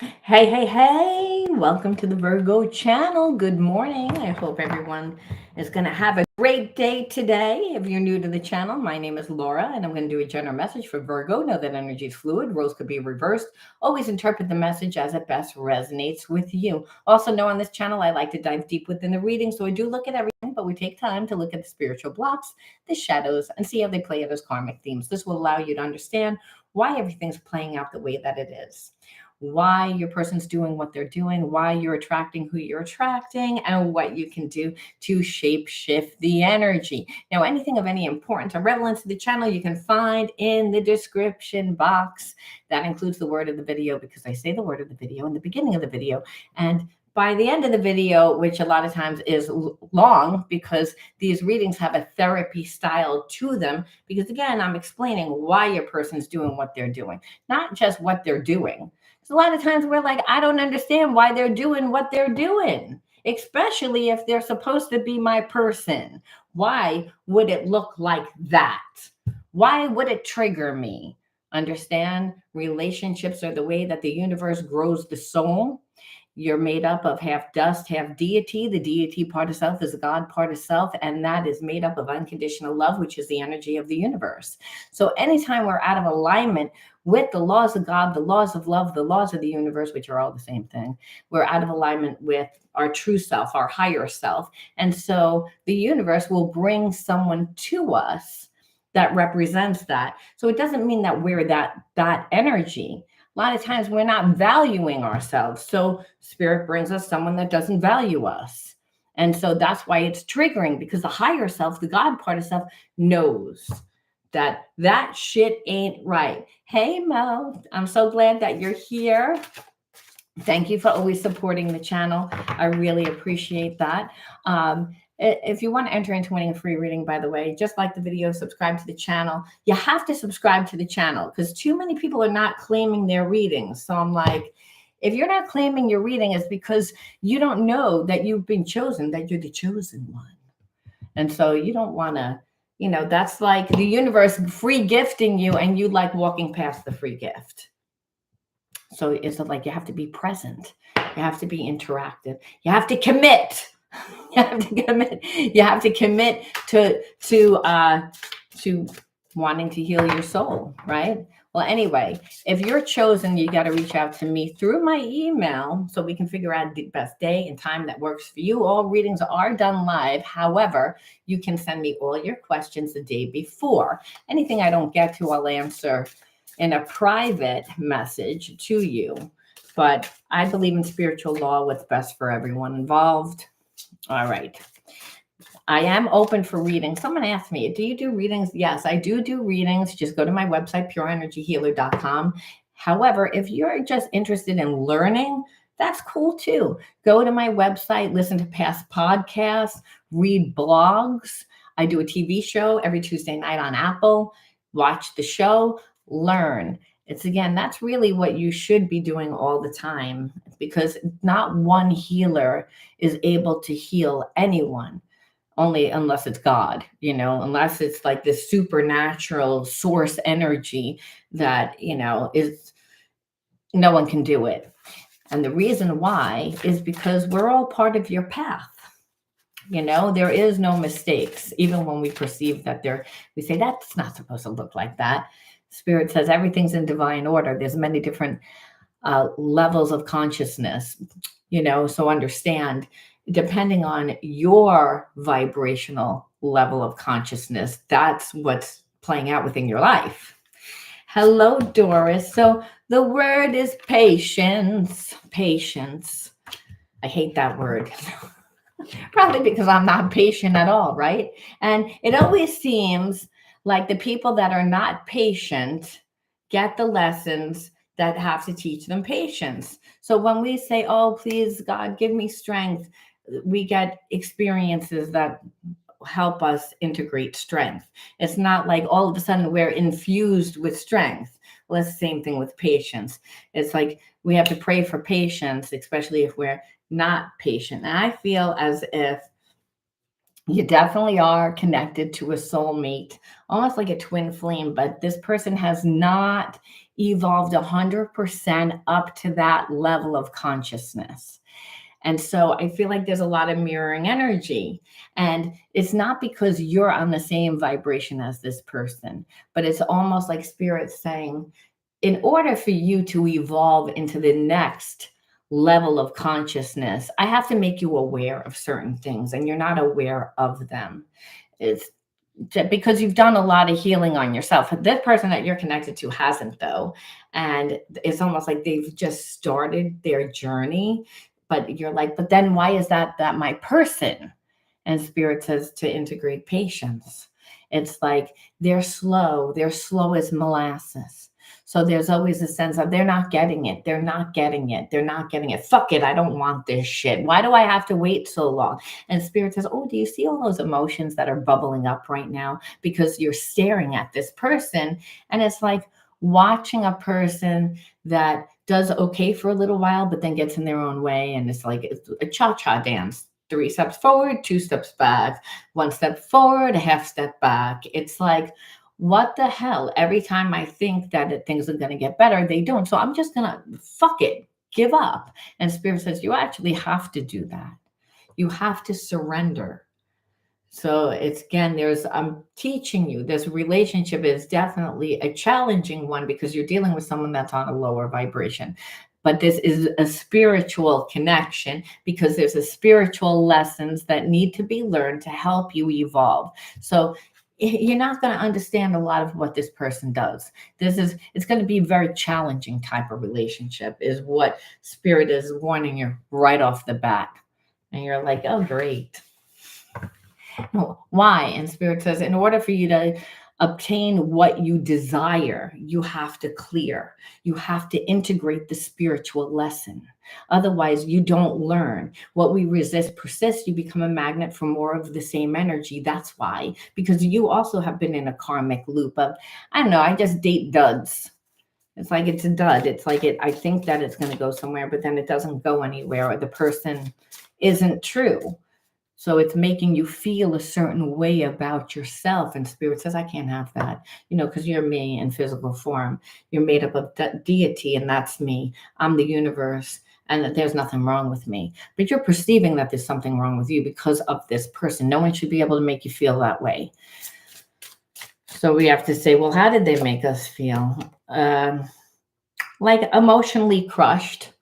Hey, hey, hey, welcome to the Virgo channel. Good morning. I hope everyone is going to have a great day today. If you're new to the channel, my name is Laura and I'm going to do a general message for Virgo. Know that energy is fluid, roles could be reversed. Always interpret the message as it best resonates with you. Also, know on this channel, I like to dive deep within the reading, so I do look at everything, but we take time to look at the spiritual blocks, the shadows, and see how they play out as karmic themes. This will allow you to understand why everything's playing out the way that it is, why your person's doing what they're doing, why you're attracting who you're attracting, and what you can do to shape shift the energy. Now, anything of any importance or relevance to the channel you can find in the description box. That includes the word of the video, because I say the word of the video in the beginning of the video. And by the end of the video, which a lot of times is long because these readings have a therapy style to them, because again, I'm explaining why your person's doing what they're doing, not just what they're doing. A lot of times we're like, I don't understand why they're doing what they're doing, especially if they're supposed to be my person. Why would it look like that? Why would it trigger me? Understand, relationships are the way that the universe grows the soul. You're made up of half dust, half deity. The deity part of self is the God part of self, and that is made up of unconditional love, which is the energy of the universe. So anytime we're out of alignment with the laws of God, the laws of love, the laws of the universe, which are all the same thing, we're out of alignment with our true self, our higher self. And so the universe will bring someone to us that represents that. So it doesn't mean that we're that energy. A lot of times we're not valuing ourselves. So spirit brings us someone that doesn't value us. And so that's why it's triggering, because the higher self, the God part of self, knows that shit ain't right. Hey, Mo, I'm so glad that you're here. Thank you for always supporting the channel. I really appreciate that. If you want to enter into winning a free reading, by the way, just like the video, subscribe to the channel. You have to subscribe to the channel because too many people are not claiming their readings. So I'm like, if you're not claiming your reading, it's because you don't know that you've been chosen, that you're the chosen one. And so you don't want to, that's like the universe free gifting you and you like walking past the free gift. So it's like you have to be present. You have to be interactive. You have to commit. You have to commit. You have to commit to wanting to heal your soul, right? Well, anyway, if you're chosen, you got to reach out to me through my email so we can figure out the best day and time that works for you. All readings are done live. However, you can send me all your questions the day before. Anything I don't get to, I'll answer in a private message to you. But I believe in spiritual law, what's best for everyone involved. All right. I am open for readings. Someone asked me, do you do readings? Yes, I do readings. Just go to my website, pureenergyhealer.com. However, if you're just interested in learning, that's cool too. Go to my website, listen to past podcasts, read blogs. I do a TV show every Tuesday night on Apple. Watch the show, learn. It's again, that's really what you should be doing all the time, because not one healer is able to heal anyone, only unless it's God, unless it's like this supernatural source energy that, is, no one can do it. And the reason why is because we're all part of your path. There is no mistakes. Even when we perceive that we say that's not supposed to look like that. Spirit says everything's in divine order. There's many different levels of consciousness, so understand, depending on your vibrational level of consciousness, that's what's playing out within your life. Hello, Doris. So the word is patience. Patience. I hate that word. Probably because I'm not patient at all, right? And it always seems like the people that are not patient get the lessons that have to teach them patience. So when we say, oh, please, God, give me strength, we get experiences that help us integrate strength. It's not like all of a sudden we're infused with strength. Well, it's the same thing with patience. It's like we have to pray for patience, especially if we're not patient. And I feel as if You definitely are connected to a soulmate, almost like a twin flame, but this person has not evolved 100% up to that level of consciousness. And so I feel like there's a lot of mirroring energy. And it's not because you're on the same vibration as this person, but it's almost like spirit saying, in order for you to evolve into the next level of consciousness, I have to make you aware of certain things, and you're not aware of them. It's because you've done a lot of healing on yourself. This person that you're connected to hasn't, though. And it's almost like they've just started their journey. But you're like, but then why is that my person? And spirit says to integrate patience. It's like they're slow as molasses. So there's always a sense of they're not getting it. They're not getting it. They're not getting it. Fuck it. I don't want this shit. Why do I have to wait so long? And spirit says, oh, do you see all those emotions that are bubbling up right now? Because you're staring at this person. And it's like watching a person that does okay for a little while, but then gets in their own way. And it's a cha-cha dance. 3 steps forward, 2 steps back, 1 step forward, a half step back. It's like, what the hell? Every time I think that things are going to get better, they don't. So I'm just going to fuck it, give up. And spirit says, you actually have to do that. You have to surrender. So it's again, I'm teaching you this relationship is definitely a challenging one because you're dealing with someone that's on a lower vibration. But this is a spiritual connection because there's a spiritual lessons that need to be learned to help you evolve. So you're not going to understand a lot of what this person does. It's going to be a very challenging type of relationship, is what spirit is warning you right off the bat. And you're like, oh, great. Why? And spirit says, in order for you to obtain what you desire, you have to clear. You have to integrate the spiritual lesson. Otherwise, you don't learn. What we resist persists. You become a magnet for more of the same energy. That's why. Because you also have been in a karmic loop of, I don't know, I just date duds. It's like it's a dud. It's like I think that it's going to go somewhere, but then it doesn't go anywhere, or the person isn't true. So it's making you feel a certain way about yourself. And spirit says, I can't have that, because you're me in physical form. You're made up of deity, and that's me. I'm the universe, and that there's nothing wrong with me. But you're perceiving that there's something wrong with you because of this person. No one should be able to make you feel that way. So we have to say, well, how did they make us feel? Like emotionally crushed.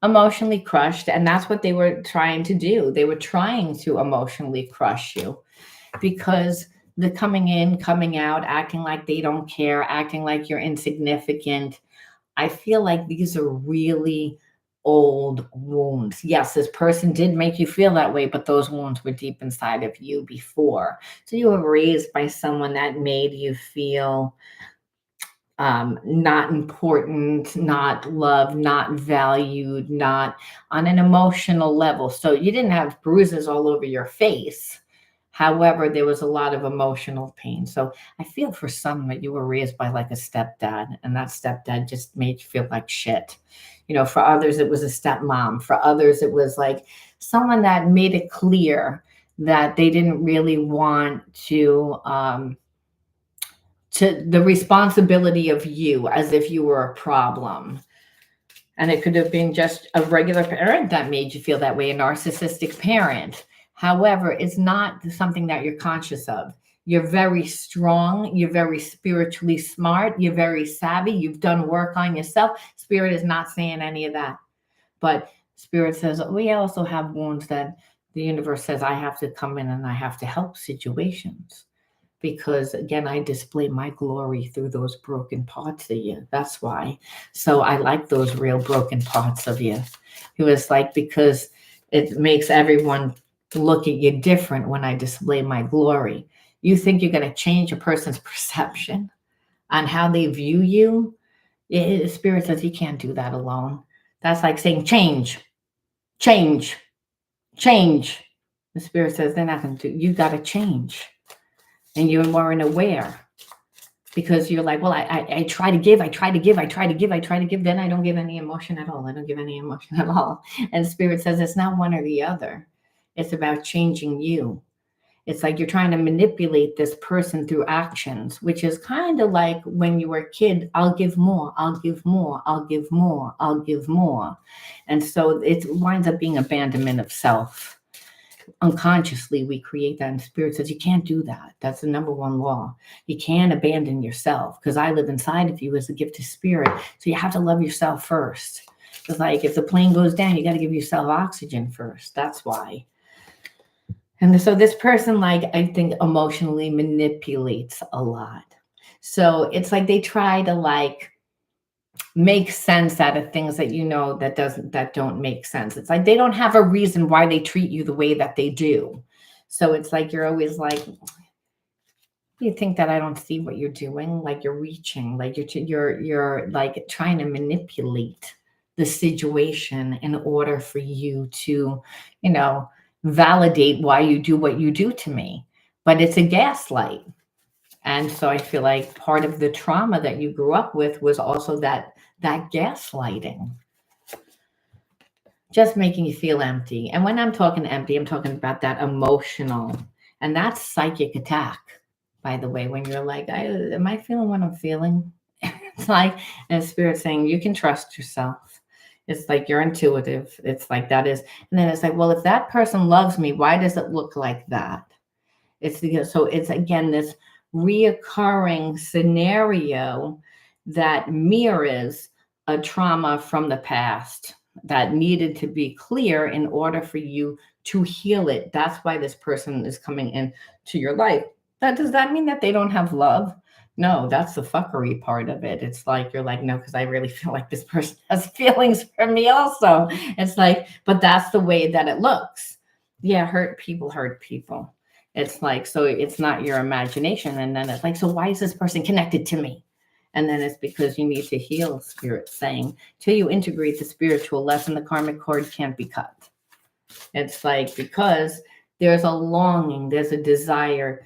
And that's what they were trying to do. They were trying to emotionally crush you, because the coming in, coming out, acting like they don't care, acting like you're insignificant. I feel like these are really old wounds. Yes, this person did make you feel that way, but those wounds were deep inside of you before. So you were raised by someone that made you feel not important, not loved, not valued, not on an emotional level. So you didn't have bruises all over your face. However, there was a lot of emotional pain. So I feel for some that you were raised by like a stepdad, and that stepdad just made you feel like shit. For others, it was a stepmom. For others, it was like someone that made it clear that they didn't really want to the responsibility of you, as if you were a problem. And it could have been just a regular parent that made you feel that way, a narcissistic parent. However, it's not something that you're conscious of. You're very strong. You're very spiritually smart. You're very savvy. You've done work on yourself. Spirit is not saying any of that. But spirit says, we also have wounds that the universe says, I have to come in and I have to help situations. Because again, I display my glory through those broken parts of you. That's why. So I like those real broken parts of you. It was like, because it makes everyone look at you different when I display my glory. You think you're going to change a person's perception on how they view you? Spirit says you can't do that alone. That's like saying change, change, change. The spirit says they're not going to do. You got to change. And you weren't aware, because you're like, well, I try to give, then I don't give any emotion at all. And Spirit says it's not one or the other. It's about changing you. It's like you're trying to manipulate this person through actions, which is kind of like when you were a kid, I'll give more, I'll give more, I'll give more, I'll give more. And so it winds up being abandonment of self. Unconsciously, we create that, and spirit says you can't do that. That's the number one law. You can't abandon yourself, because I live inside of you as a gift of spirit. So you have to love yourself first. It's like if the plane goes down, you got to give yourself oxygen first. That's why. And so this person, like, I think emotionally manipulates a lot. So it's like they try to like make sense out of things that that don't make sense. It's like they don't have a reason why they treat you the way that they do. So it's like you're always like, you think that I don't see what you're doing? Like you're reaching, like you're like trying to manipulate the situation in order for you to, validate why you do what you do to me. But it's a gaslight. And so I feel like part of the trauma that you grew up with was also that gaslighting, just making you feel empty. And when I'm talking empty, I'm talking about that emotional, and that's psychic attack, by the way, when you're like, am I feeling what I'm feeling? It's like, and spirit saying, you can trust yourself. It's like you're intuitive. It's like that is. And then it's like, well, if that person loves me, why does it look like that? So it's again this reoccurring scenario that mirrors a trauma from the past that needed to be clear in order for you to heal it. That's why this person is coming into your life. Does that mean that they don't have love? No, that's the fuckery part of it. It's like you're like, no, because I really feel like this person has feelings for me also. It's like, but that's the way that it looks. Yeah, hurt people hurt people. It's like, so it's not your imagination. And then it's like, so why is this person connected to me? And then it's because you need to heal, spirit saying, till you integrate the spiritual lesson, the karmic cord can't be cut. It's like, because there's a longing, there's a desire,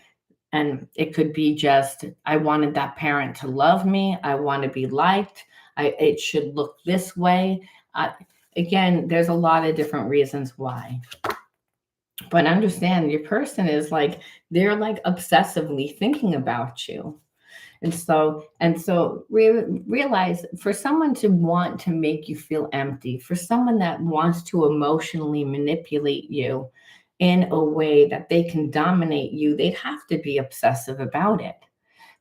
and it could be just, I wanted that parent to love me. I want to be liked. It should look this way. Again, there's a lot of different reasons why. But understand your person is like, they're like obsessively thinking about you. And so realize, for someone to want to make you feel empty, for someone that wants to emotionally manipulate you in a way that they can dominate you, they'd have to be obsessive about it.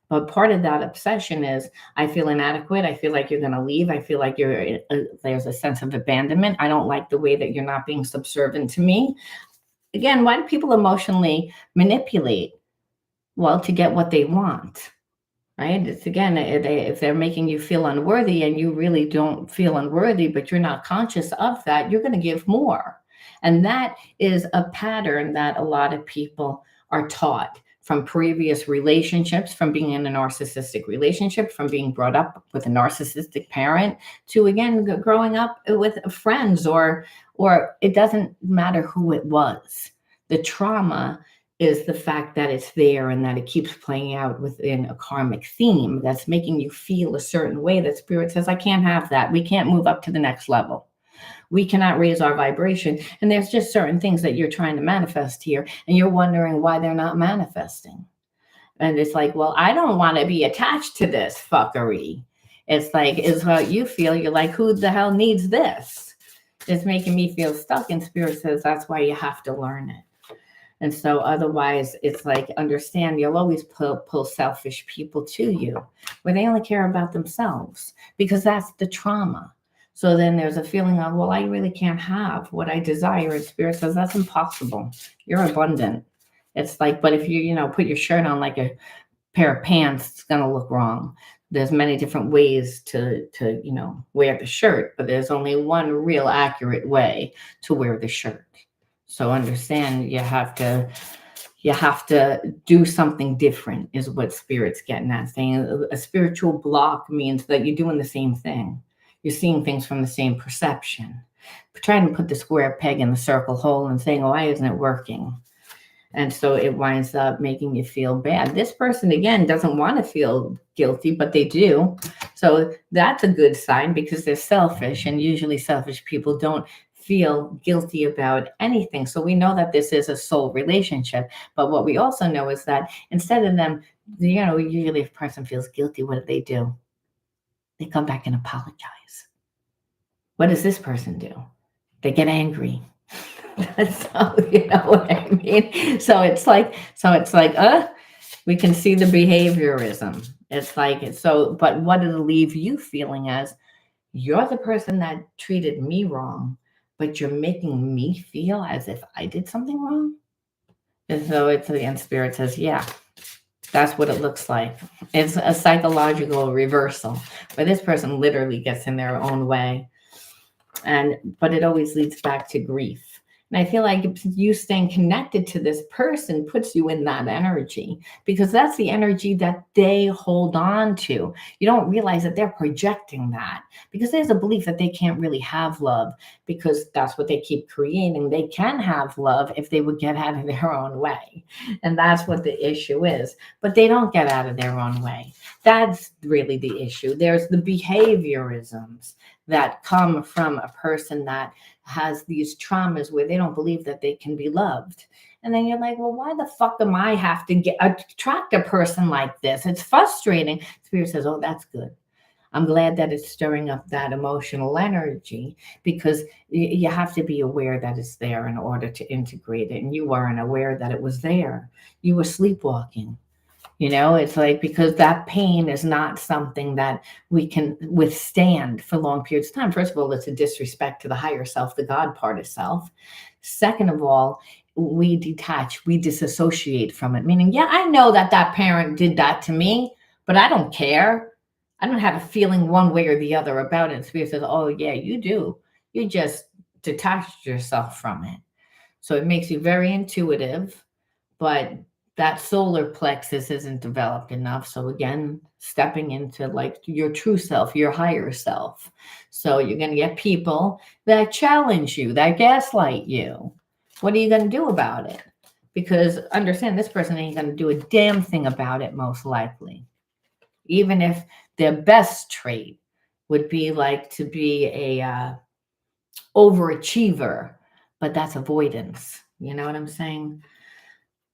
But part of that obsession is, I feel inadequate. I feel like you're going to leave. I feel like there's a sense of abandonment. I don't like the way that you're not being subservient to me. Again, why do people emotionally manipulate? Well, to get what they want. Right? It's again, if they're making you feel unworthy and you really don't feel unworthy, but you're not conscious of that, you're going to give more. And that is a pattern that a lot of people are taught from previous relationships, from being in a narcissistic relationship, from being brought up with a narcissistic parent, to again, growing up with friends, or it doesn't matter who it was. The trauma is the fact that it's there and that it keeps playing out within a karmic theme that's making you feel a certain way that spirit says, I can't have that. We can't move up to the next level. We cannot raise our vibration. And there's just certain things that you're trying to manifest here, and you're wondering why they're not manifesting. And it's like, well, I don't want to be attached to this fuckery. It's like, is what you feel. You're like, who the hell needs this? It's making me feel stuck. And spirit says, that's why you have to learn it. And so otherwise, it's like, understand, you'll always pull selfish people to you where they only care about themselves, because that's the trauma. So then there's a feeling of, well, I really can't have what I desire. And spirit says, that's impossible. You're abundant. It's like, but if you, put your shirt on like a pair of pants, it's going to look wrong. There's many different ways to wear the shirt, but there's only one real accurate way to wear the shirt. So understand, you have to do something different, is what spirit's getting at. Saying a spiritual block means that you're doing the same thing. You're seeing things from the same perception. Trying to put the square peg in the circle hole and saying, oh, why isn't it working? And so it winds up making you feel bad. This person, again, doesn't want to feel guilty, but they do. So that's a good sign, because they're selfish. And usually selfish people don't feel guilty about anything. So we know that this is a soul relationship. But what we also know is that instead of them, usually if a person feels guilty, what do? They come back and apologize. What does this person do? They get angry. So you know what I mean? So it's like, we can see the behaviorism. It's like, so, but what does it leave you feeling as? You're the person that treated me wrong, but you're making me feel as if I did something wrong. And so and spirit says, yeah, that's what it looks like. It's a psychological reversal where this person literally gets in their own way. But it always leads back to grief. And I feel like you staying connected to this person puts you in that energy, because that's the energy that they hold on to. You don't realize that they're projecting that, because there's a belief that they can't really have love, because that's what they keep creating. They can have love if they would get out of their own way. And that's what the issue is. But they don't get out of their own way. That's really the issue. There's the behaviorisms that come from a person that has these traumas where they don't believe that they can be loved. And then you're like, well, why the fuck am I have to attract a person like this? It's frustrating. Spirit says, oh, that's good. I'm glad that it's stirring up that emotional energy, because you have to be aware that it's there in order to integrate it. And you weren't aware that it was there. You were sleepwalking. It's like, because that pain is not something that we can withstand for long periods of time. First of all, it's a disrespect to the higher self, the God part of self. Second of all, we detach, we disassociate from it. Meaning, yeah, I know that that parent did that to me, but I don't care. I don't have a feeling one way or the other about it. And Spirit says, oh, yeah, you do. You just detached yourself from it. So it makes you very intuitive, but that solar plexus isn't developed enough. So again, stepping into like your true self, your higher self. So you're going to get people that challenge you, that gaslight you. What are you going to do about it? Because understand, this person ain't going to do a damn thing about it, most likely. Even if their best trait would be like to be a overachiever, but that's avoidance. You know what I'm saying?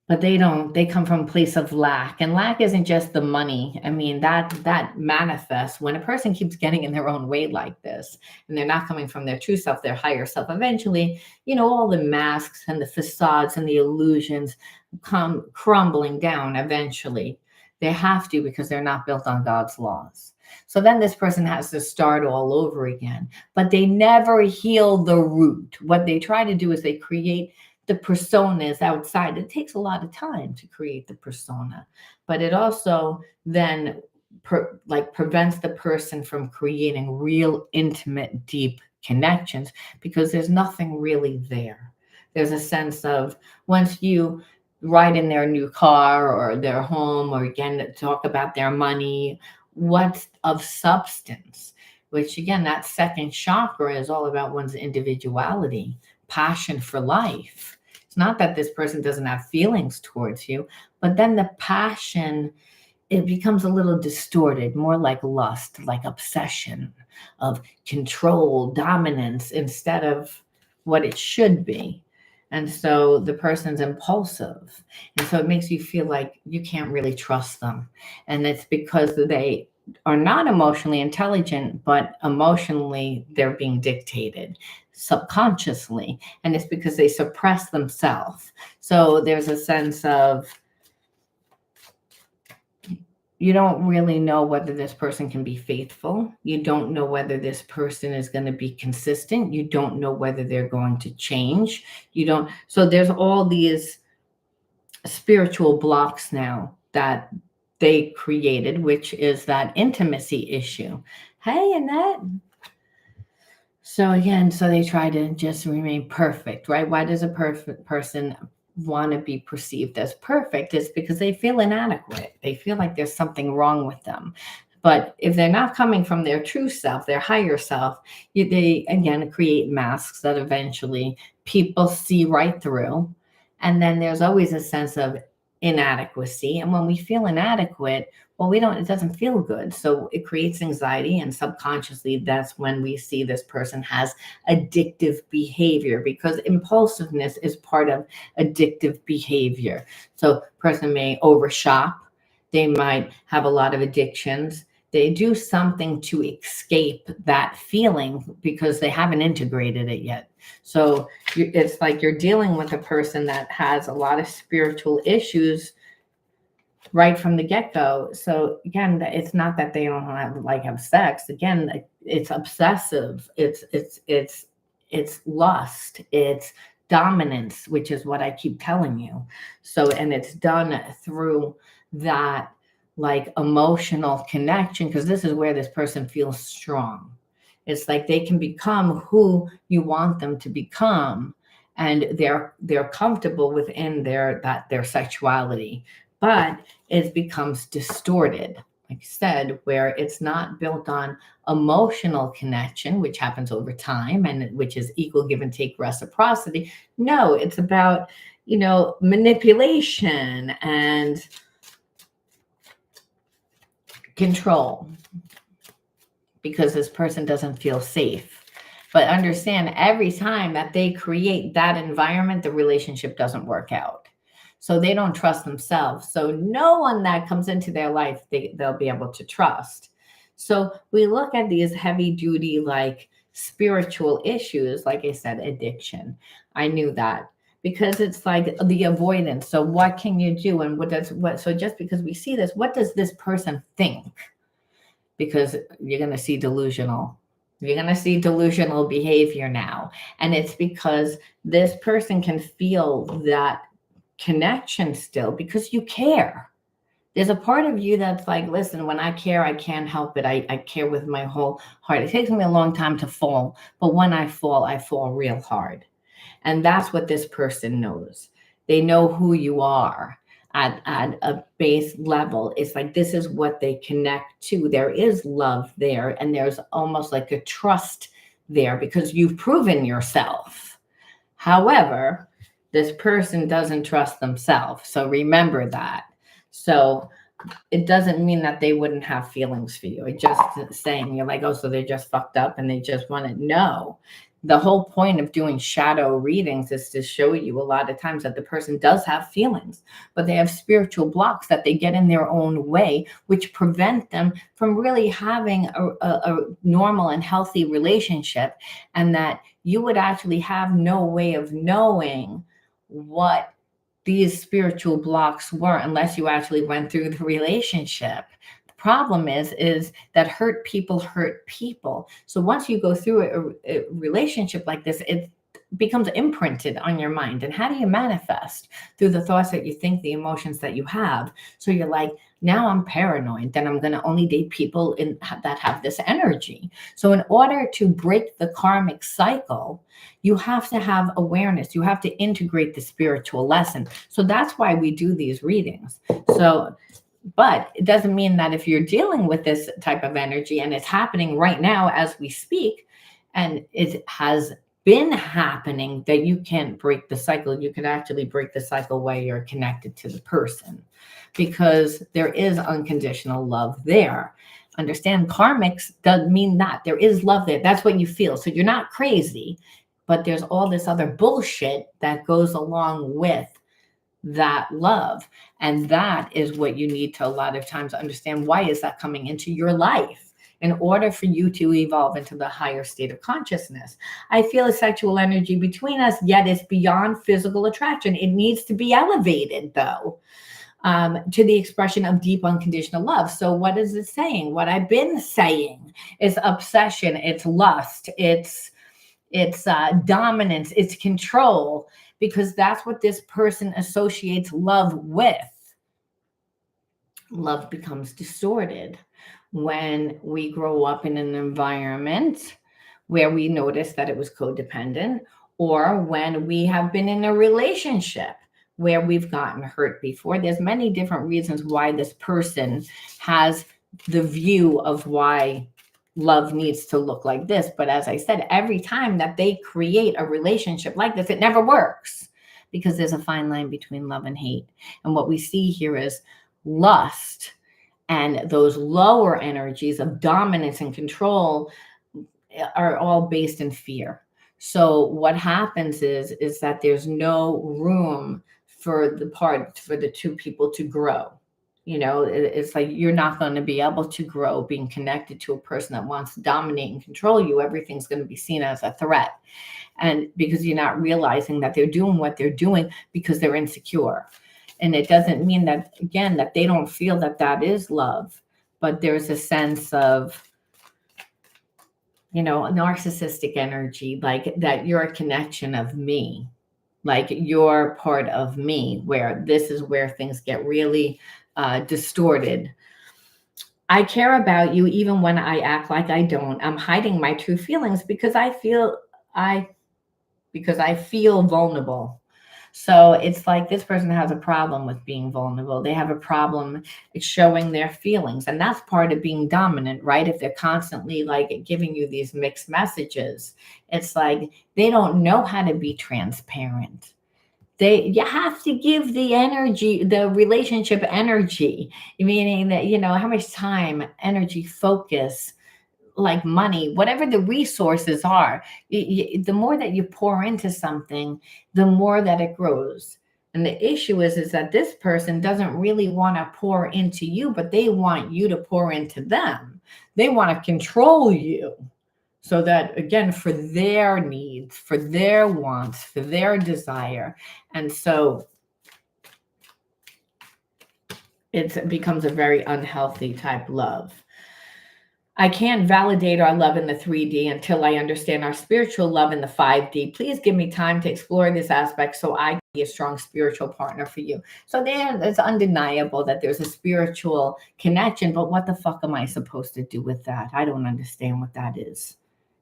But they come from a place of lack, and lack isn't just the money. I mean, that manifests when a person keeps getting in their own way like this, and they're not coming from their true self, their higher self. Eventually, all the masks and the facades and the illusions come crumbling down eventually. They have to, because they're not built on God's laws. So then this person has to start all over again, but they never heal the root. What they try to do is they create the personas outside. It takes a lot of time to create the persona, but it also then prevents the person from creating real, intimate, deep connections, because there's nothing really there. There's a sense of, once you ride in their new car or their home, or again, talk about their money, what's of substance, which again, that second chakra is all about one's individuality, passion for life. It's not that this person doesn't have feelings towards you, but then the passion, it becomes a little distorted, more like lust, like obsession of control, dominance, instead of what it should be. And so the person's impulsive. And so it makes you feel like you can't really trust them. And it's because they are not emotionally intelligent, but emotionally they're being dictated subconsciously. And it's because they suppress themselves. So there's a sense of, you don't really know whether this person can be faithful. You don't know whether this person is going to be consistent. You don't know whether they're going to change. So there's all these spiritual blocks now that they created, which is that intimacy issue. Hey, Annette. So again, so they try to just remain perfect, right? Why does a perfect person want to be perceived as perfect? Is because they feel inadequate. They feel like there's something wrong with them. But if they're not coming from their true self, their higher self, they again create masks that eventually people see right through. And then there's always a sense of inadequacy. And when we feel inadequate, well, it doesn't feel good. So it creates anxiety. And subconsciously, that's when we see this person has addictive behavior, because impulsiveness is part of addictive behavior. So person may overshop. They might have a lot of addictions. They do something to escape that feeling because they haven't integrated it yet. So it's like you're dealing with a person that has a lot of spiritual issues right from the get-go. So again, it's not that they don't have sex. Again, it's obsessive. It's lust. It's dominance, which is what I keep telling you. So, and it's done through that like emotional connection, because this is where this person feels strong. It's like they can become who you want them to become, and they're comfortable within their sexuality, but it becomes distorted, like I said, where it's not built on emotional connection, which happens over time, and which is equal give and take reciprocity. No, it's about, manipulation and control, because this person doesn't feel safe. But understand, every time that they create that environment, the relationship doesn't work out. So they don't trust themselves. So no one that comes into their life, they'll be able to trust. So we look at these heavy duty, like spiritual issues, like I said, addiction. I knew that, because it's like the avoidance. So what can you do? And so just because we see this, what does this person think? Because you're going to see delusional behavior now. And it's because this person can feel that connection still, because you care. There's a part of you that's like, listen, when I care, I can't help it. I care with my whole heart. It takes me a long time to fall, but when I fall real hard. And that's what this person knows. They know who you are at a base level. It's like, this is what they connect to. There is love there, and there's almost like a trust there, because you've proven yourself. However, this person doesn't trust themselves. So remember that. So it doesn't mean that they wouldn't have feelings for you. It's just saying, you're like, oh, so they're just fucked up and they just want to know. The whole point of doing shadow readings is to show you a lot of times that the person does have feelings, but they have spiritual blocks that they get in their own way, which prevent them from really having a normal and healthy relationship, and that you would actually have no way of knowing what these spiritual blocks were unless you actually went through the relationship. Problem is that hurt people. So once you go through a relationship like this, it becomes imprinted on your mind. And how do you manifest? Through the thoughts that you think, the emotions that you have. So you're like, now I'm paranoid, then I'm going to only date people that have this energy. So in order to break the karmic cycle, you have to have awareness. You have to integrate the spiritual lesson. So that's why we do these readings. But it doesn't mean that if you're dealing with this type of energy and it's happening right now as we speak, and it has been happening, that you can't break the cycle. You can actually break the cycle while you're connected to the person, because there is unconditional love there. Understand, karmics doesn't mean that. There is love there. That's what you feel. So you're not crazy, but there's all this other bullshit that goes along with that love. And that is what you need to a lot of times understand. Why is that coming into your life? In order for you to evolve into the higher state of consciousness. I feel a sexual energy between us, yet it's beyond physical attraction. It needs to be elevated, though, to the expression of deep unconditional love. So what is it saying? What I've been saying is obsession, it's lust, it's dominance, it's control, because that's what this person associates love with. Love becomes distorted when we grow up in an environment where we notice that it was codependent, or when we have been in a relationship where we've gotten hurt before. There's many different reasons why this person has the view of why love needs to look like this. But as I said, every time that they create a relationship like this, it never works, because there's a fine line between love and hate. And what we see here is lust and those lower energies of dominance and control are all based in fear. So what happens is that there's no room for the two people to grow. It's like you're not going to be able to grow being connected to a person that wants to dominate and control you. Everything's going to be seen as a threat. And because you're not realizing that they're doing what they're doing because they're insecure. And it doesn't mean that, again, that they don't feel that that is love, but there's a sense of, narcissistic energy, like that you're a connection of me, like you're part of me, where this is where things get really distorted. I care about you even when I act like I don't. I'm hiding my true feelings I because I feel vulnerable. So it's like this person has a problem with being vulnerable. They have a problem showing their feelings. And that's part of being dominant, right? If they're constantly like giving you these mixed messages, it's like they don't know how to be transparent. You have to give the energy, the relationship energy, meaning that, how much time, energy, focus, like money, whatever the resources are, the more that you pour into something, the more that it grows. And the issue is that this person doesn't really want to pour into you, but they want you to pour into them. They want to control you so that, again, for their needs, for their wants, for their desire. And so it becomes a very unhealthy type love. I can't validate our love in the 3D until I understand our spiritual love in the 5D. Please give me time to explore this aspect so I can be a strong spiritual partner for you. So it's undeniable that there's a spiritual connection, but what the fuck am I supposed to do with that? I don't understand what that is.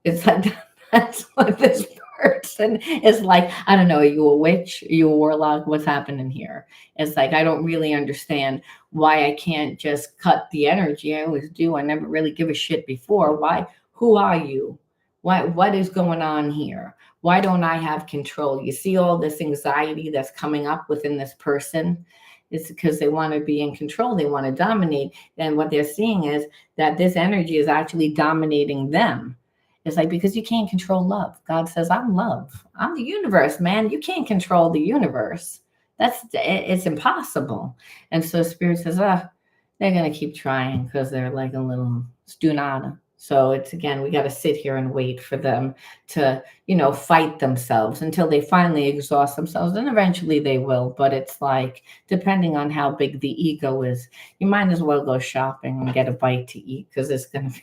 It's like, that's what this person is like. I don't know, are you a witch? Are you a warlock? What's happening here? It's like, I don't really understand why I can't just cut the energy. I always do. I never really give a shit before. Why? Who are you? What is going on here? Why don't I have control? You see all this anxiety that's coming up within this person. It's because they want to be in control. They want to dominate. And what they're seeing is that this energy is actually dominating them. It's like, because you can't control love. God says, I'm love. I'm the universe, man. You can't control the universe. It's impossible. And so Spirit says, they're going to keep trying because they're like a little stunada. So it's, again, we got to sit here and wait for them to, fight themselves until they finally exhaust themselves. And eventually they will. But it's like, depending on how big the ego is, you might as well go shopping and get a bite to eat because it's going to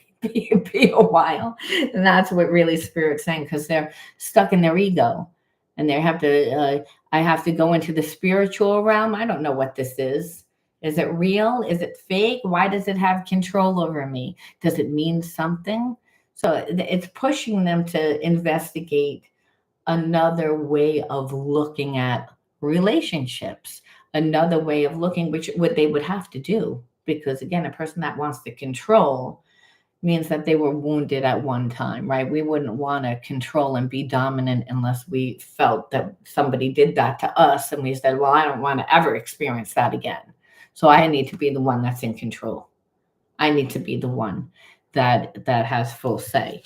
be a while. And that's what really Spirit's saying, because they're stuck in their ego. And they have to, I have to go into the spiritual realm. I don't know what this is. Is it real? Is it fake? Why does it have control over me? Does it mean something? So it's pushing them to investigate another way of looking at relationships, another way of looking, which what they would have to do. Because, again, a person that wants to control means that they were wounded at one time, right? We wouldn't want to control and be dominant unless we felt that somebody did that to us. And we said, well, I don't want to ever experience that again. So I need to be the one that's in control. I need to be the one that has full say.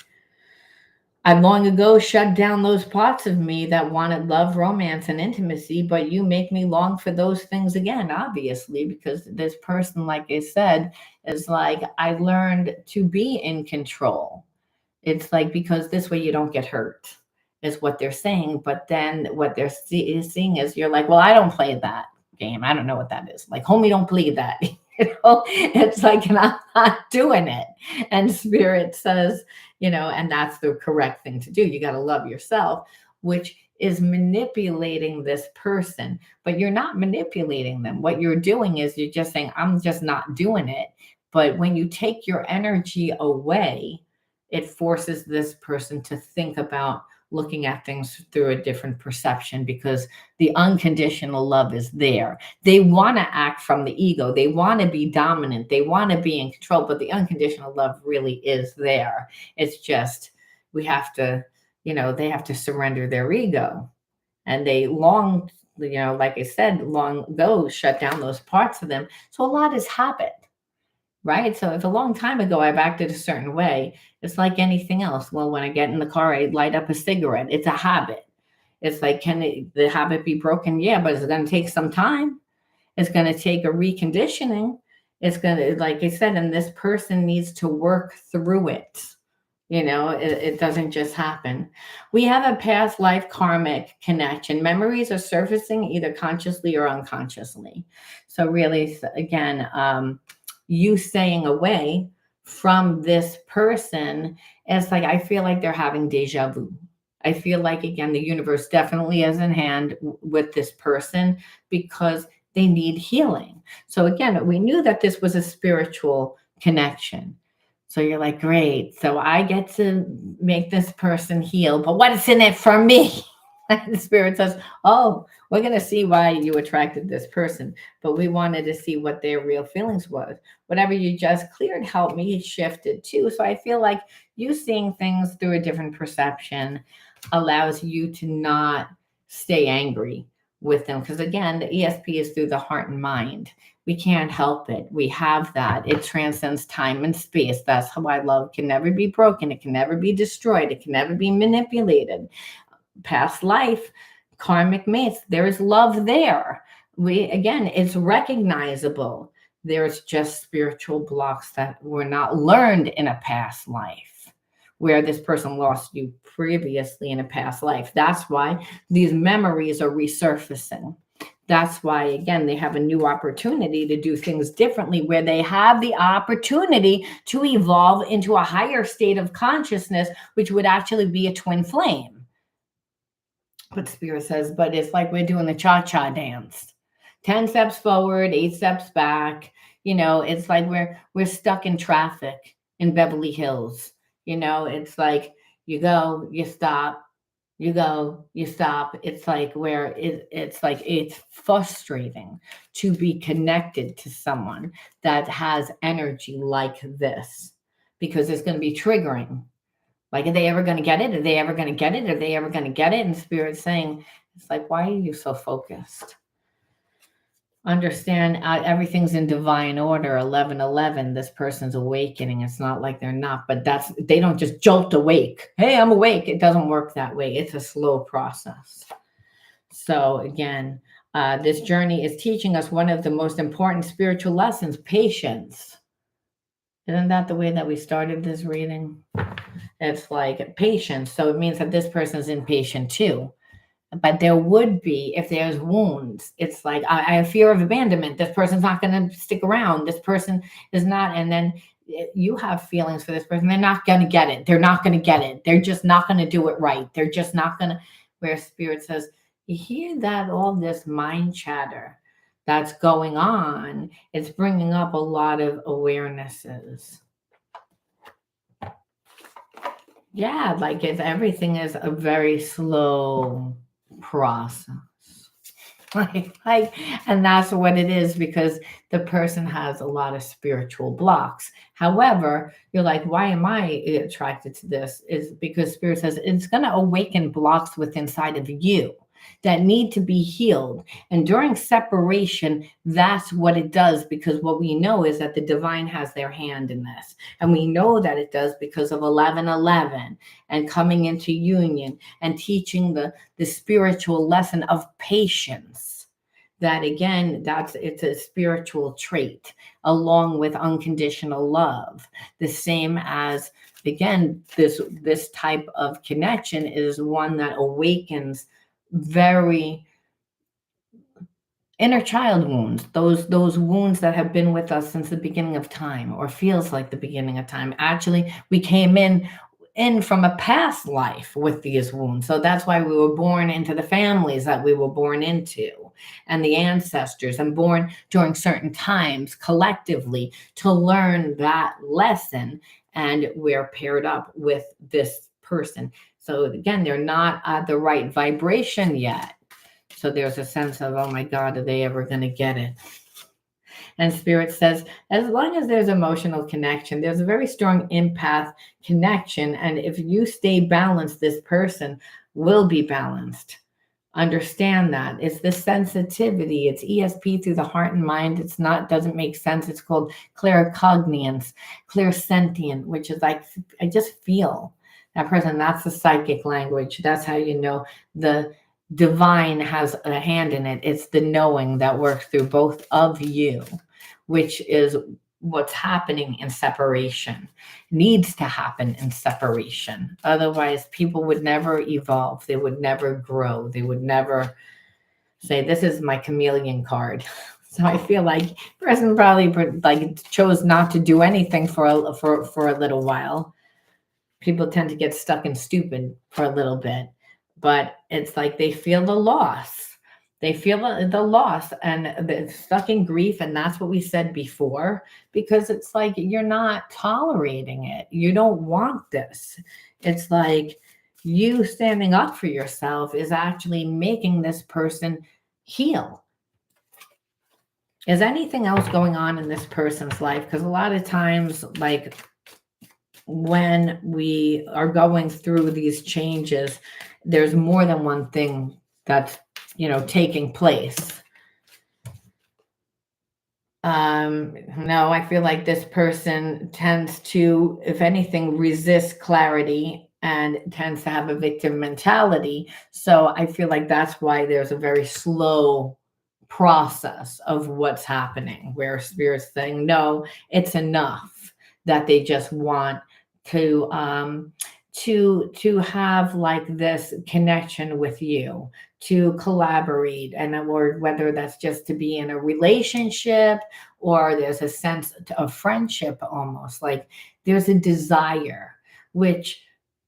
I long ago shut down those parts of me that wanted love, romance, and intimacy, but you make me long for those things again, obviously, because this person, like I said, is like, I learned to be in control. It's like, because this way you don't get hurt, is what they're saying. But then what they're seeing is you're like, well, I don't play that game. I don't know what that is. Like, homie, don't play that. It's like, and I'm not doing it. And Spirit says, and that's the correct thing to do. You got to love yourself, which is manipulating this person, but you're not manipulating them. What you're doing is you're just saying, I'm just not doing it. But when you take your energy away, it forces this person to think about looking at things through a different perception, because the unconditional love is there. They want to act from the ego. They want to be dominant. They want to be in control, but the unconditional love really is there. It's just, we have to, they have to surrender their ego, and they long like I said, long ago, shut down those parts of them. So a lot is habit, right? So if a long time ago I've acted a certain way, it's like anything else. Well, when I get in the car, I light up a cigarette. It's a habit. It's like, the habit be broken? Yeah, but it's going to take some time. It's going to take a reconditioning. It's going to, like I said, and this person needs to work through it. It doesn't just happen. We have a past life karmic connection. Memories are surfacing either consciously or unconsciously. So, really, again, you staying away from this person, it's like I feel like they're having deja vu. I feel like, again, the universe definitely is in hand with this person because they need healing. So, again, we knew that this was a spiritual connection. So you're like, great. So I get to make this person heal, but what's in it for me? The spirit says, oh, we're going to see why you attracted this person, but we wanted to see what their real feelings was. Whatever you just cleared helped me shift it too. So I feel like you seeing things through a different perception allows you to not stay angry with them. Because again, the ESP is through the heart and mind. We can't help it. We have that. It transcends time and space. That's why love can never be broken. It can never be destroyed. It can never be manipulated. Past life, karmic mates, there is love there. Again, it's recognizable. There's just spiritual blocks that were not learned in a past life, where this person lost you previously in a past life. That's why these memories are resurfacing. That's why, again, they have a new opportunity to do things differently, where they have the opportunity to evolve into a higher state of consciousness, which would actually be a twin flame. But Spirit says, but it's like we're doing the cha-cha dance. 10 steps forward, 8 steps back. It's like we're stuck in traffic in Beverly Hills. It's like you go, you stop, you go, you stop. It's like it's frustrating to be connected to someone that has energy like this, because it's going to be triggering. Like, are they ever going to get it? Are they ever going to get it? Are they ever going to get it? And Spirit's saying, it's like, why are you so focused? Understand, everything's in divine order. 11:11, this person's awakening. It's not like they're not, but they don't just jolt awake. Hey, I'm awake. It doesn't work that way. It's a slow process. So again, this journey is teaching us one of the most important spiritual lessons: patience. Isn't that the way that we started this reading? It's like patience. So it means that this person is impatient too. But there would be, if there's wounds, it's like, I have fear of abandonment. This person's not going to stick around. This person is not. And then you have feelings for this person. They're not going to get it. They're not going to get it. They're just not going to do it right. They're just not going to, where Spirit says, you hear that, all this mind chatter that's going on, it's bringing up a lot of awarenesses. Yeah, like everything is a very slow process. And that's what it is, because the person has a lot of spiritual blocks. However, you're like, why am I attracted to this? Is because Spirit says it's going to awaken blocks within inside of you that need to be healed. And during separation, that's what it does, because what we know is that the divine has their hand in this. And we know that it does because of 11:11 and coming into union and teaching the spiritual lesson of patience. That again, it's a spiritual trait, along with unconditional love. The same as, again, this type of connection is one that awakens very inner child wounds, those wounds that have been with us since the beginning of time, or feels like the beginning of time. Actually, we came in from a past life with these wounds. So that's why we were born into the families that we were born into, and the ancestors, and born during certain times collectively to learn that lesson. And we're paired up with this person. So again, they're not at the right vibration yet. So there's a sense of, oh my God, are they ever going to get it? And Spirit says, as long as there's emotional connection, there's a very strong empath connection. And if you stay balanced, this person will be balanced. Understand that it's the sensitivity. It's ESP through the heart and mind. It's not, doesn't make sense. It's called claircognizance, clairsentient, which is like, I just feel that person. That's the psychic language. That's how you know the divine has a hand in it. It's the knowing that works through both of you, which is what's happening in separation, needs to happen in separation. Otherwise, people would never evolve. They would never grow. They would never say, "This is my chameleon card." So I feel like the person probably like chose not to do anything for a little while. People tend to get stuck in stupid for a little bit, but it's like they feel the loss. They feel the loss and they're stuck in grief. And that's what we said before, because it's like you're not tolerating it. You don't want this. It's like you standing up for yourself is actually making this person heal. Is anything else going on in this person's life? Because a lot of times, like when we are going through these changes, there's more than one thing that's, taking place. No, I feel like this person tends to, if anything, resist clarity and tends to have a victim mentality. So I feel like that's why there's a very slow process of what's happening, where spirit's saying, no, it's enough, that they just want to to have like this connection with you, to collaborate, and or whether that's just to be in a relationship, or there's a sense of friendship, almost like there's a desire, which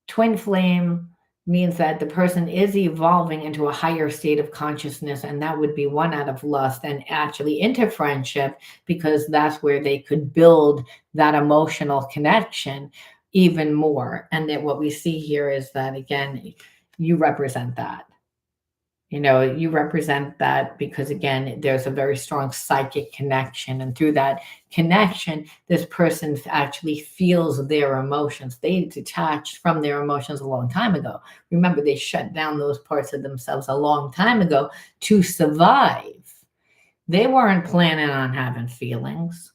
twin flame means that the person is evolving into a higher state of consciousness, and that would be one out of lust and actually into friendship, because that's where they could build that emotional connection even more. And that what we see here is that, again, you represent that. You represent that because, again, there's a very strong psychic connection. And through that connection, this person actually feels their emotions. They detached from their emotions a long time ago. Remember, they shut down those parts of themselves a long time ago to survive. They weren't planning on having feelings.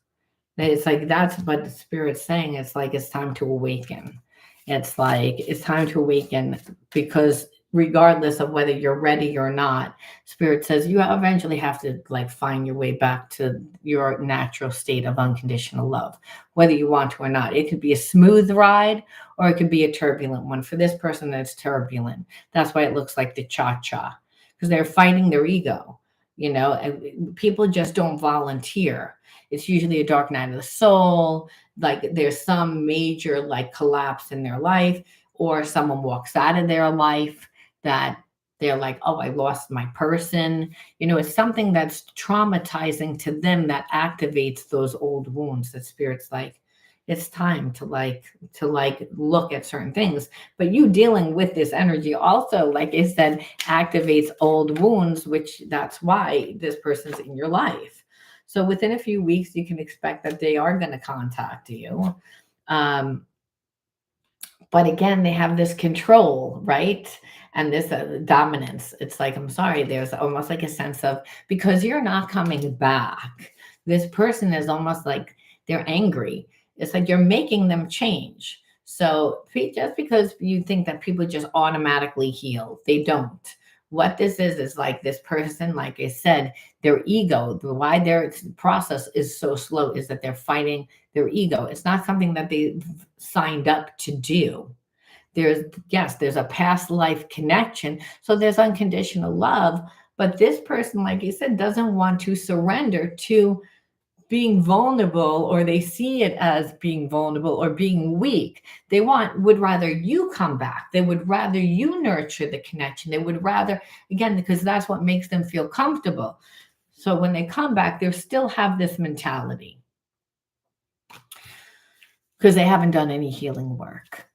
It's like that's what the spirit's saying. It's like it's time to awaken. It's like it's time to awaken, because regardless of whether you're ready or not, spirit says you eventually have to like find your way back to your natural state of unconditional love, whether you want to or not. It could be a smooth ride or it could be a turbulent one. For this person, it's turbulent. That's why it looks like the cha-cha, because they're fighting their ego. And people just don't volunteer. It's usually a dark night of the soul, like there's some major like collapse in their life, or someone walks out of their life that they're like, oh, I lost my person. It's something that's traumatizing to them that activates those old wounds. That spirit's like, it's time to look at certain things. But you dealing with this energy also, like I said, activates old wounds, which that's why this person's in your life. So within a few weeks, you can expect that they are going to contact you. But again, they have this control, right? And this dominance. It's like, I'm sorry, there's almost like a sense of, because you're not coming back, this person is almost like they're angry. It's like you're making them change. So just because you think that people just automatically heal, they don't. What this is like this person, like I said, their ego, why their process is so slow is that they're fighting their ego. It's not something that they signed up to do. There's a past life connection. So there's unconditional love. But this person, like you said, doesn't want to surrender to being vulnerable, or they see it as being vulnerable or being weak. Would rather you come back. They would rather you nurture the connection. They would rather, again, because that's what makes them feel comfortable. So when they come back, they still have this mentality because they haven't done any healing work.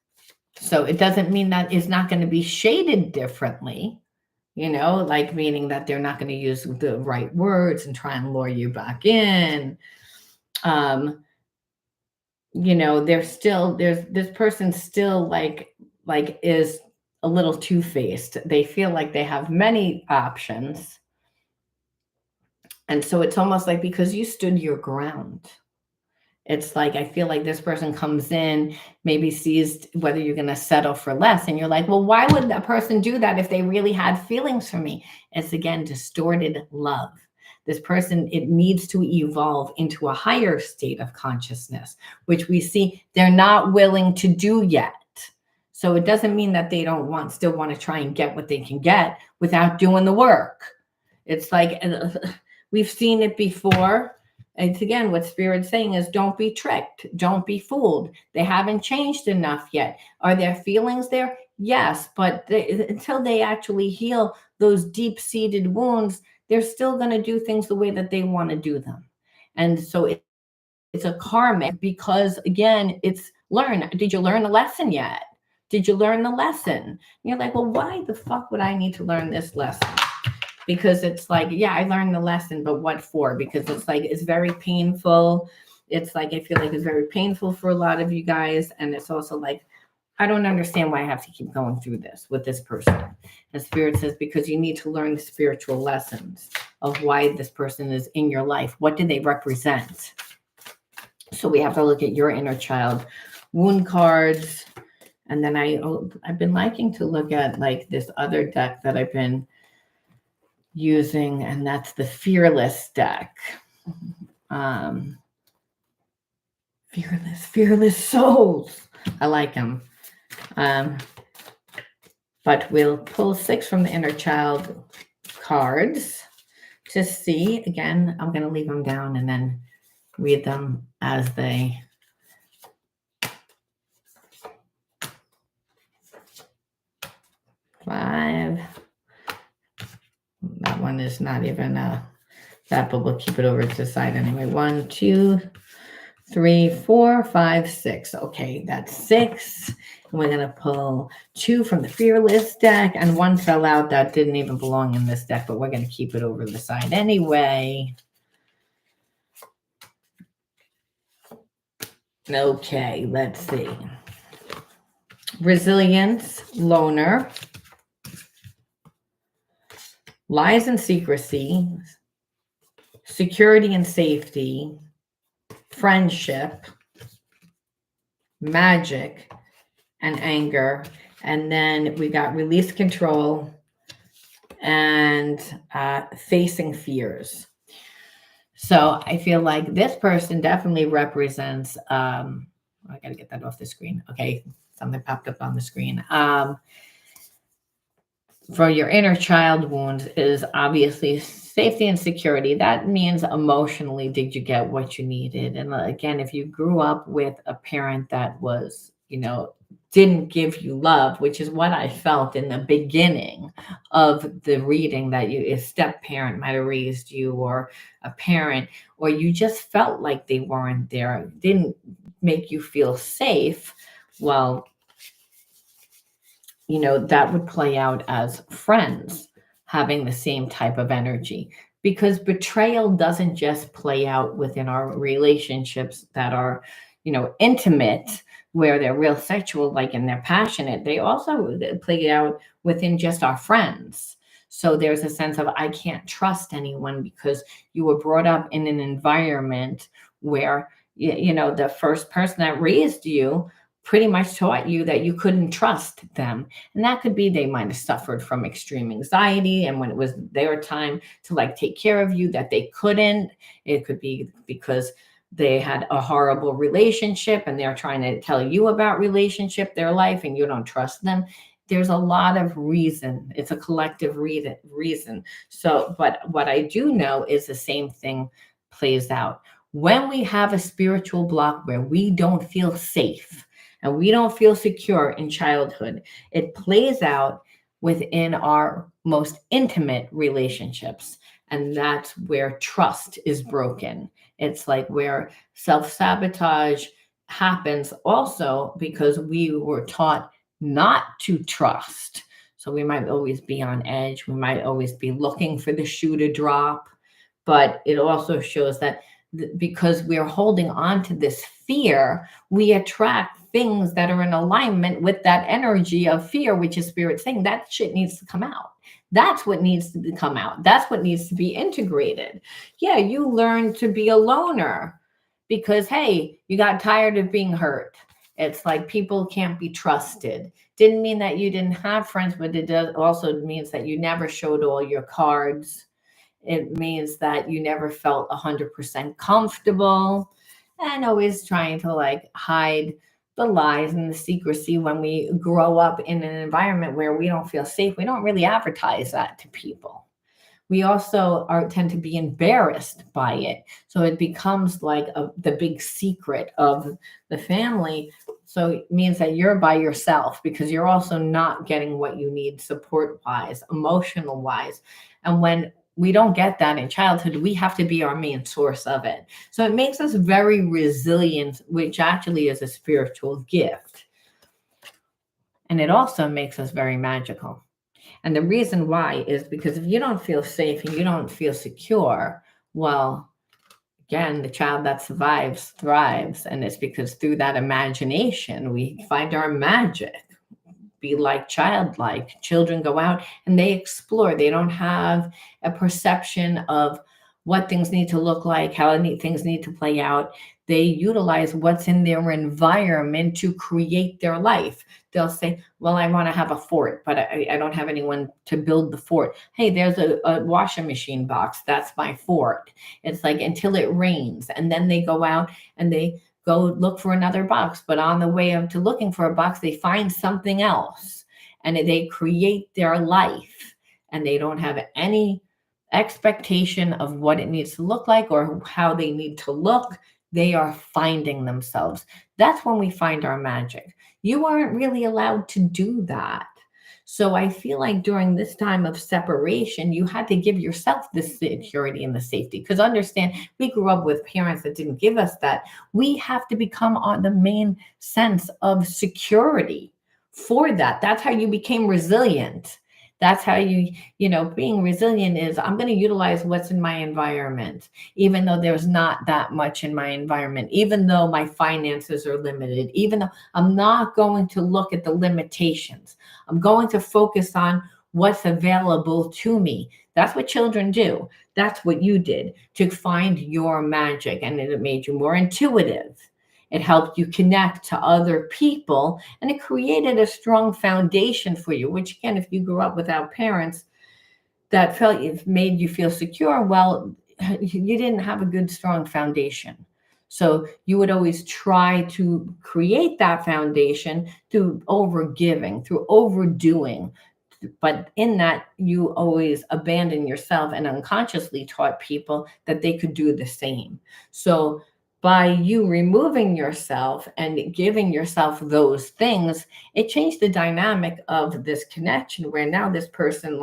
So it doesn't mean that it's not going to be shaded differently, like meaning that they're not going to use the right words and try and lure you back in. There's this person still like is a little two-faced. They feel like they have many options. And so it's almost like because you stood your ground, it's like I feel like this person comes in, maybe sees whether you're going to settle for less. And you're like, well, why would a person do that if they really had feelings for me? It's again distorted love. This person, it needs to evolve into a higher state of consciousness, which we see they're not willing to do yet. So it doesn't mean that they don't still want to try and get what they can get without doing the work. It's like we've seen it before. It's again what Spirit's saying is don't be tricked, don't be fooled. They haven't changed enough yet. Are there feelings there? Yes, but until they actually heal those deep-seated wounds, they're still going to do things the way that they want to do them. And so it's a karmic because again, it's learn. Did you learn a lesson yet? Did you learn the lesson? And you're like, well, why the fuck would I need to learn this lesson? Because it's like, yeah, I learned the lesson, but what for? Because it's like, it's very painful. It's like, I feel like it's very painful for a lot of you guys. And it's also like, I don't understand why I have to keep going through this with this person. And Spirit says, because you need to learn the spiritual lessons of why this person is in your life. What do they represent? So we have to look at your inner child wound cards. And then I've been liking to look at like this other deck that I've been using, and that's the Fearless deck. Fearless souls. I like them. But we'll pull 6 from the inner child cards to see. Again, I'm going to leave them down and then read them as they. Five. That one is not even that, but we'll keep it over to the side anyway. 1, 2, 3, 4, 5, 6. Okay, that's 6. And we're going to pull 2 from the Fearless deck, and 1 fell out that didn't even belong in this deck, but we're going to keep it over the side anyway. Okay, let's see. Resilience, loner, lies and secrecy, security and safety, friendship, magic, and anger. And then we got release control and facing fears. So I feel like this person definitely represents, I got to get that off the screen. Okay, something popped up on the screen. For your inner child wounds is obviously safety and security. That means emotionally, did you get what you needed? And again, if you grew up with a parent that was, didn't give you love, which is what I felt in the beginning of the reading, that a step parent might have raised you, or a parent, or you just felt like they weren't there, didn't make you feel safe. Well, that would play out as friends having the same type of energy, because betrayal doesn't just play out within our relationships that are, intimate, where they're real sexual, like, and they're passionate. They also play out within just our friends. So there's a sense of, I can't trust anyone because you were brought up in an environment where, the first person that raised you pretty much taught you that you couldn't trust them. And that could be they might have suffered from extreme anxiety, and when it was their time to like take care of you, that they couldn't. It could be because they had a horrible relationship and they're trying to tell you about relationship, their life, and you don't trust them. There's a lot of reason. It's a collective reason. So, but what I do know is the same thing plays out. When we have a spiritual block where we don't feel safe, and we don't feel secure in childhood, it plays out within our most intimate relationships. And that's where trust is broken. It's like where self-sabotage happens also because we were taught not to trust. So we might always be on edge. We might always be looking for the shoe to drop. But it also shows that because we're holding on to this fear, we attract things that are in alignment with that energy of fear, which is spirit saying that shit needs to come out. That's what needs to come out. That's what needs to be integrated. Yeah, you learn to be a loner because, hey, you got tired of being hurt. It's like people can't be trusted. Didn't mean that you didn't have friends, but it does also means that you never showed all your cards. It means that you never felt 100% comfortable and always trying to like hide the lies and the secrecy. When we grow up in an environment where we don't feel safe, we don't really advertise that to people. We also tend to be embarrassed by it. So it becomes like the big secret of the family. So it means that you're by yourself because you're also not getting what you need support wise, emotional wise. And when we don't get that in childhood, we have to be our main source of it. So it makes us very resilient, which actually is a spiritual gift. And it also makes us very magical. And the reason why is because if you don't feel safe and you don't feel secure, well, again, the child that survives thrives. And it's because through that imagination, we find our magic. Be like childlike. Children go out and they explore. They don't have a perception of what things need to look like, how things need to play out. They utilize what's in their environment to create their life. They'll say, well, I want to have a fort, but I don't have anyone to build the fort. Hey, there's a washing machine box. That's my fort. It's like until it rains. And then they go out and they go look for another box. But on the way up to looking for a box, they find something else and they create their life. And they don't have any expectation of what it needs to look like or how they need to look. They are finding themselves. That's when we find our magic. You aren't really allowed to do that. So I feel like during this time of separation, you had to give yourself the security and the safety. Because understand, we grew up with parents that didn't give us that. We have to become on the main sense of security for that. That's how you became resilient. That's how being resilient is I'm going to utilize what's in my environment, even though there's not that much in my environment, even though my finances are limited, even though I'm not going to look at the limitations. I'm going to focus on what's available to me. That's what children do. That's what you did to find your magic. And it made you more intuitive. It helped you connect to other people, and it created a strong foundation for you, which again, if you grew up without parents that made you feel secure, well, you didn't have a good, strong foundation. So you would always try to create that foundation through overgiving, through overdoing. But in that, you always abandon yourself and unconsciously taught people that they could do the same. So by you removing yourself and giving yourself those things, it changed the dynamic of this connection where now this person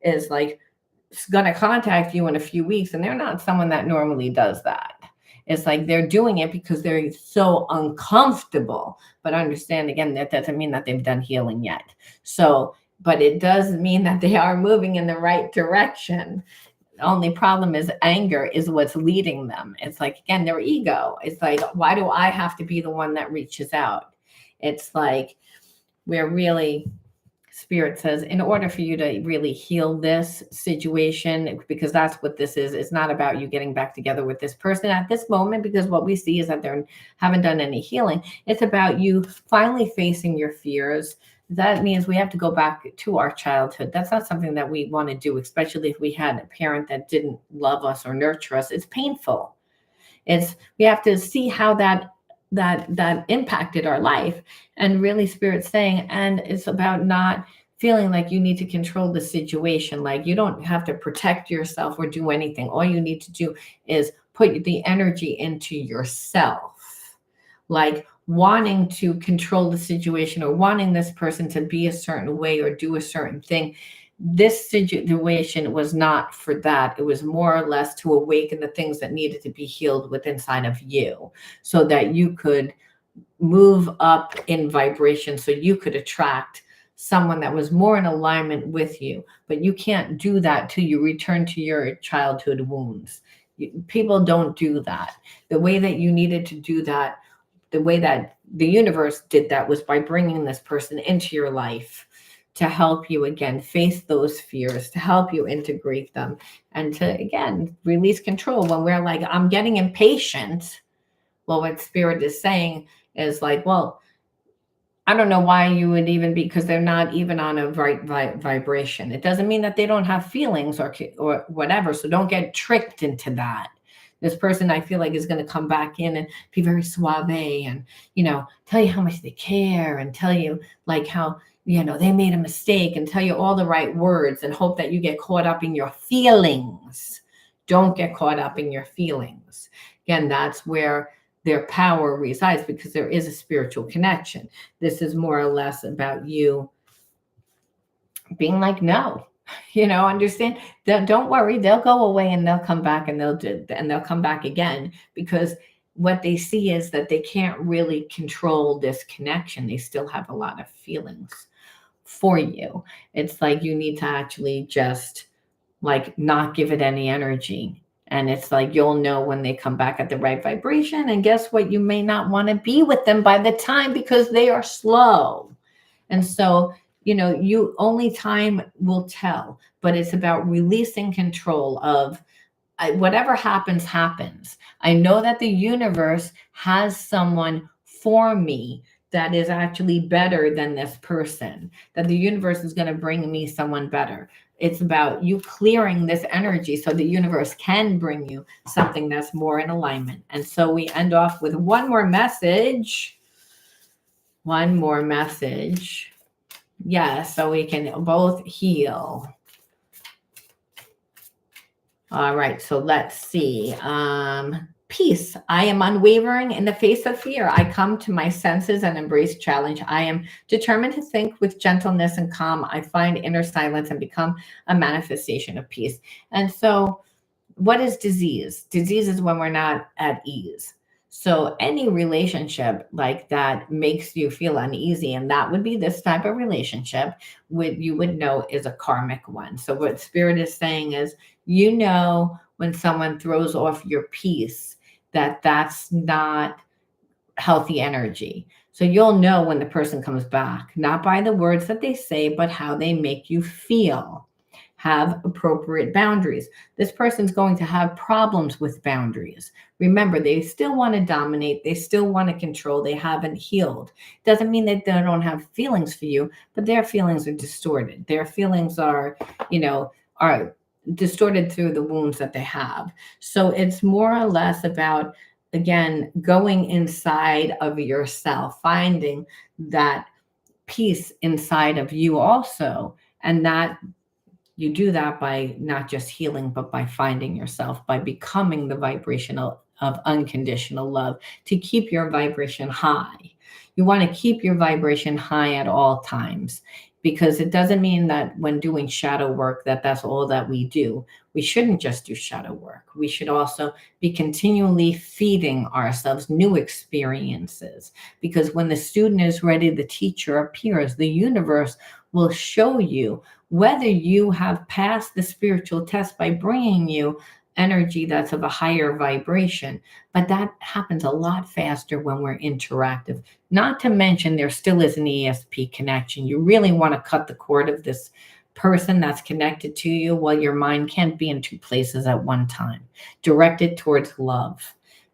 is going to contact you in a few weeks, and they're not someone that normally does that. It's like they're doing it because they're so uncomfortable. But understand, again, that doesn't mean that they've done healing yet. So, but it does mean that they are moving in the right direction. The only problem is anger is what's leading them. It's like, again, their ego. It's like, why do I have to be the one that reaches out? It's like we're really, Spirit says, in order for you to really heal this situation, because that's what this is, it's not about you getting back together with this person at this moment, because what we see is that they haven't done any healing. It's about you finally facing your fears. That means we have to go back to our childhood. That's not something that we want to do, especially if we had a parent that didn't love us or nurture us. It's painful. We have to see how that impacted our life, and really Spirit's saying, and it's about not feeling like you need to control the situation. Like you don't have to protect yourself or do anything. All you need to do is put the energy into yourself, like wanting to control the situation or wanting this person to be a certain way or do a certain thing. This situation was not for that. It was more or less to awaken the things that needed to be healed within inside of you so that you could move up in vibration, so you could attract someone that was more in alignment with you. But you can't do that till you return to your childhood wounds. People don't do that. The way that you needed to do that, the way that the universe did that, was by bringing this person into your life to help you again face those fears, to help you integrate them, and to again release control. When we're like, I'm getting impatient, well, what spirit is saying is like, well, I don't know why you would even be, because they're not even on a right vibration. It doesn't mean that they don't have feelings or whatever. So don't get tricked into that. This person, I feel like, is going to come back in and be very suave and, tell you how much they care and tell you like how, they made a mistake and tell you all the right words and hope that you get caught up in your feelings. Don't get caught up in your feelings. Again, that's where their power resides, because there is a spiritual connection. This is more or less about you being like, no, understand. Don't worry, they'll go away and they'll come back and they'll come back again, because what they see is that they can't really control this connection. They still have a lot of feelings for you. It's like you need to actually just like not give it any energy. And it's like you'll know when they come back at the right vibration. And guess what? You may not want to be with them by the time, because they are slow. And so, you only time will tell, but it's about releasing control of whatever happens, happens. I know that the universe has someone for me that is actually better than this person, that the universe is going to bring me someone better. It's about you clearing this energy so the universe can bring you something that's more in alignment. And so we end off with one more message. One more message. Yes, so we can both heal. All right, so let's see. Peace. I am unwavering in the face of fear. I come to my senses and embrace challenge. I am determined to think with gentleness and calm. I find inner silence and become a manifestation of peace. And so, what is disease? Disease is when we're not at ease. So any relationship like that makes you feel uneasy, and that would be this type of relationship, you would know is a karmic one. So what spirit is saying is, when someone throws off your peace, that's not healthy energy. So you'll know when the person comes back, not by the words that they say, but how they make you feel. Have appropriate boundaries. This person's going to have problems with boundaries. Remember, they still want to dominate. They still want to control. They haven't healed. Doesn't mean that they don't have feelings for you, but their feelings are distorted. Their feelings are distorted through the wounds that they have. So it's more or less about, again, going inside of yourself, finding that peace inside of you also, and that you do that by not just healing, but by finding yourself, by becoming the vibration of unconditional love, to keep your vibration high. You want to keep your vibration high at all times, because it doesn't mean that when doing shadow work that's all that we do. We shouldn't just do shadow work. We should also be continually feeding ourselves new experiences, because when the student is ready, the teacher appears. The universe will show you whether you have passed the spiritual test by bringing you energy that's of a higher vibration. But that happens a lot faster when we're interactive. Not to mention, there still is an ESP connection. You really want to cut the cord of this person that's connected to you. While your mind can't be in two places at one time. Direct it towards love.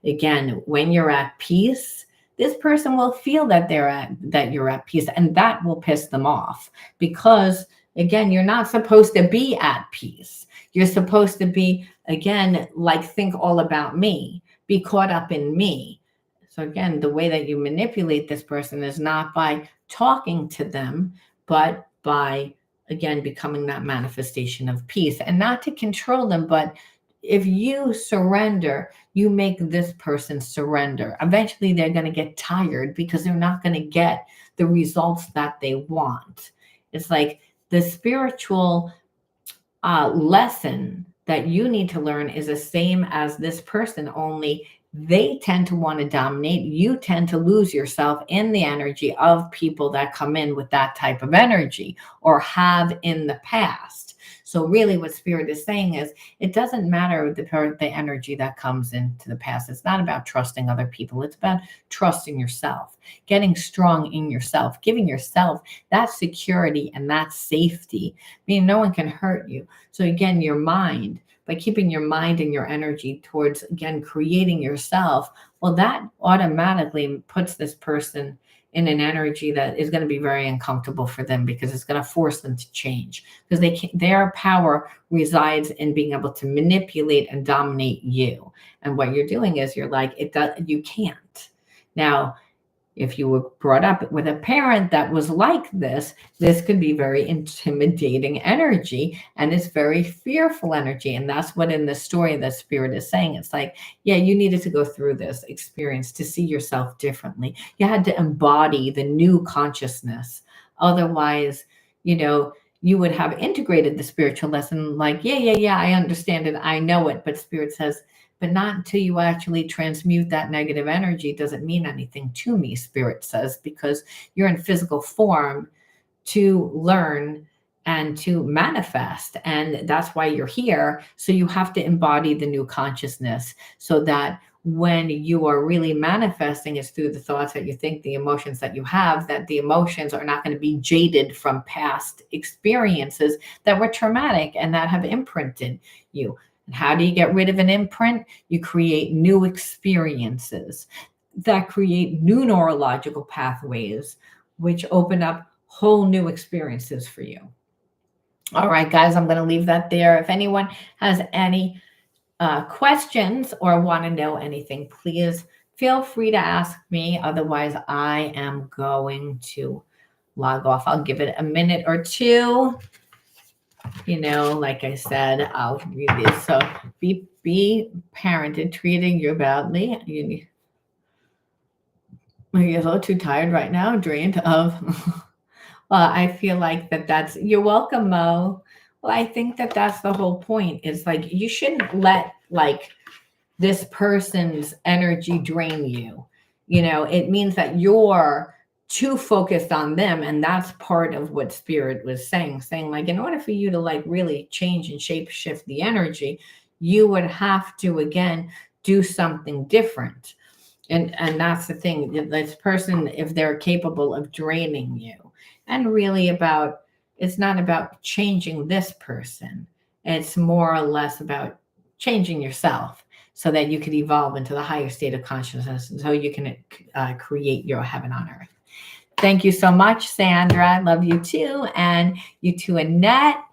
Again, when you're at peace, this person will feel that you're at peace, and that will piss them off, because again, you're not supposed to be at peace. You're supposed to be, again, like, think all about me, be caught up in me. So again, the way that you manipulate this person is not by talking to them, but by, again, becoming that manifestation of peace, and not to control them. But if you surrender, you make this person surrender. Eventually, they're going to get tired, because they're not going to get the results that they want. It's like the spiritual lesson that you need to learn is the same as this person, only they tend to want to dominate. You tend to lose yourself in the energy of people that come in with that type of energy, or have in the past. So really what Spirit is saying is it doesn't matter the energy that comes into the past. It's not about trusting other people. It's about trusting yourself, getting strong in yourself, giving yourself that security and that safety. I mean, no one can hurt you. So again, your mind, by keeping your mind and your energy towards, again, creating yourself, well, that automatically puts this person in an energy that is going to be very uncomfortable for them, because it's going to force them to change, because their power resides in being able to manipulate and dominate you. And what you're doing is you're like, you can't. Now, if you were brought up with a parent that was like this could be very intimidating energy, and it's very fearful energy. And that's what in the story the Spirit is saying. It's like, yeah, you needed to go through this experience to see yourself differently. You had to embody the new consciousness. Otherwise, you would have integrated the spiritual lesson like, yeah, I understand it, I know it. But Spirit says, but not until you actually transmute that negative energy does it mean anything to me, Spirit says, because you're in physical form to learn and to manifest. And that's why you're here. So you have to embody the new consciousness, so that when you are really manifesting, it's through the thoughts that you think, the emotions that you have, that the emotions are not going to be jaded from past experiences that were traumatic and that have imprinted you. And how do you get rid of an imprint? You create new experiences that create new neurological pathways, which open up whole new experiences for you. All right, guys, I'm going to leave that there. If anyone has any questions or want to know anything, please feel free to ask me. Otherwise, I am going to log off. I'll give it a minute or two. Like I said, I'll read this. So be parented, treating you badly. You're a little too tired right now, drained of. Well, I feel like you're welcome, Mo. Well, I think that's the whole point. Is like, you shouldn't let this person's energy drain you. It means that you're too focused on them. And that's part of what Spirit was saying like, in order for you to really change and shape shift the energy, you would have to, again, do something different. And that's the thing. This person, if they're capable of draining you, and really it's not about changing this person. It's more or less about changing yourself, so that you could evolve into the higher state of consciousness, so you can create your heaven on earth. Thank you so much, Sandra. I love you too. And you too, Annette.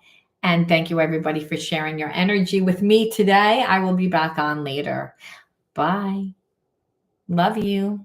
And thank you, everybody, for sharing your energy with me today. I will be back on later. Bye. Love you.